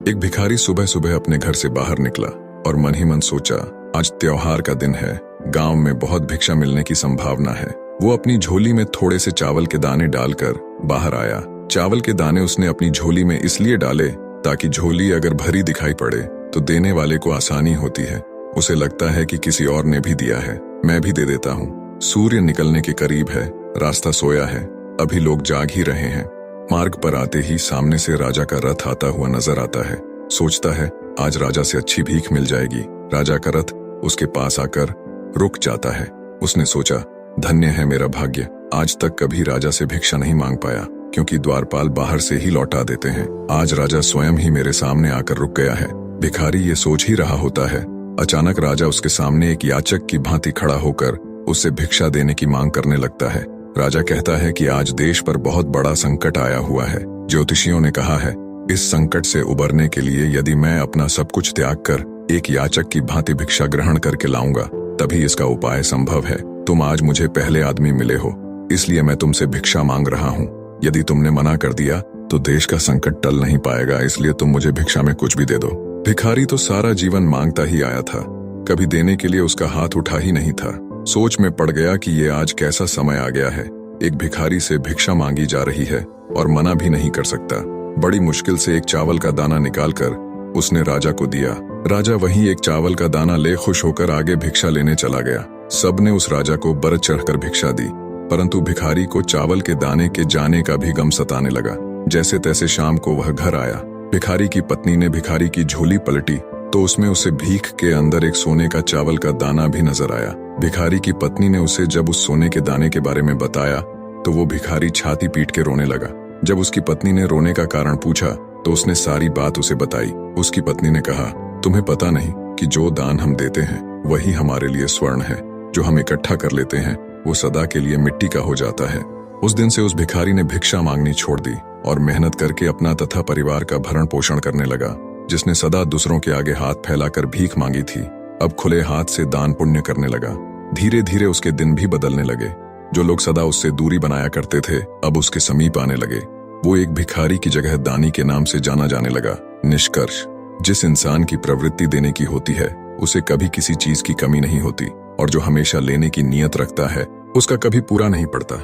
एक भिखारी सुबह सुबह अपने घर से बाहर निकला और मन ही मन सोचा, आज त्योहार का दिन है, गांव में बहुत भिक्षा मिलने की संभावना है। वो अपनी झोली में थोड़े से चावल के दाने डालकर बाहर आया। चावल के दाने उसने अपनी झोली में इसलिए डाले ताकि झोली अगर भरी दिखाई पड़े तो देने वाले को आसानी होती है। उसे लगता है कि किसी और ने भी दिया है, मैं भी दे देता हूँ। सूर्य निकलने के करीब है, रास्ता सोया है, अभी लोग जाग ही रहे हैं। मार्ग पर आते ही सामने से राजा का रथ आता हुआ नजर आता है। सोचता है आज राजा से अच्छी भीख मिल जाएगी। राजा का रथ उसके पास आकर रुक जाता है। उसने सोचा, धन्य है मेरा भाग्य, आज तक कभी राजा से भिक्षा नहीं मांग पाया, क्योंकि द्वारपाल बाहर से ही लौटा देते हैं। आज राजा स्वयं ही मेरे सामने आकर रुक गया है। भिखारी ये सोच ही रहा होता है, अचानक राजा उसके सामने एक याचक की भांति खड़ा होकर उससे भिक्षा देने की मांग करने लगता है। राजा कहता है कि आज देश पर बहुत बड़ा संकट आया हुआ है। ज्योतिषियों ने कहा है, इस संकट से उबरने के लिए यदि मैं अपना सब कुछ त्याग कर एक याचक की भांति भिक्षा ग्रहण करके लाऊंगा, तभी इसका उपाय संभव है। तुम आज मुझे पहले आदमी मिले हो, इसलिए मैं तुमसे भिक्षा मांग रहा हूँ। यदि तुमने मना कर दिया तो देश का संकट टल नहीं पाएगा, इसलिए तुम मुझे भिक्षा में कुछ भी दे दो। भिखारी तो सारा जीवन मांगता ही आया था, कभी देने के लिए उसका हाथ उठा ही नहीं था। सोच में पड़ गया कि ये आज कैसा समय आ गया है, एक भिखारी से भिक्षा मांगी जा रही है और मना भी नहीं कर सकता। बड़ी मुश्किल से एक चावल का दाना निकालकर उसने राजा को दिया। राजा वहीं एक चावल का दाना ले खुश होकर आगे भिक्षा लेने चला गया। सबने उस राजा को बरत चढ़कर भिक्षा दी, परंतु भिखारी को चावल के दाने के जाने का भी गम सताने लगा। जैसे तैसे शाम को वह घर आया। भिखारी की पत्नी ने भिखारी की झोली पलटी तो उसमें उसे भीख के अंदर एक सोने का चावल का दाना भी नजर आया। भिखारी की पत्नी ने उसे जब उस सोने के दाने के बारे में बताया तो वो भिखारी छाती पीट के रोने लगा। जब उसकी पत्नी ने रोने का कारण पूछा तो उसने सारी बात उसे बताई। उसकी पत्नी ने कहा, तुम्हें पता नहीं कि जो दान हम देते हैं वही हमारे लिए स्वर्ण है, जो हम इकट्ठा कर लेते हैं वो सदा के लिए मिट्टी का हो जाता है। उस दिन से उस भिखारी ने भिक्षा मांगनी छोड़ दी और मेहनत करके अपना तथा परिवार का भरण पोषण करने लगा। जिसने सदा दूसरों के आगे हाथ फैलाकर भीख मांगी थी, अब खुले हाथ से दान पुण्य करने लगा। धीरे धीरे उसके दिन भी बदलने लगे। जो लोग सदा उससे दूरी बनाया करते थे अब उसके समीप आने लगे। वो एक भिखारी की जगह दानी के नाम से जाना जाने लगा। निष्कर्ष, जिस इंसान की प्रवृत्ति देने की होती है उसे कभी किसी चीज की कमी नहीं होती, और जो हमेशा लेने की नीयत रखता है उसका कभी पूरा नहीं पड़ता।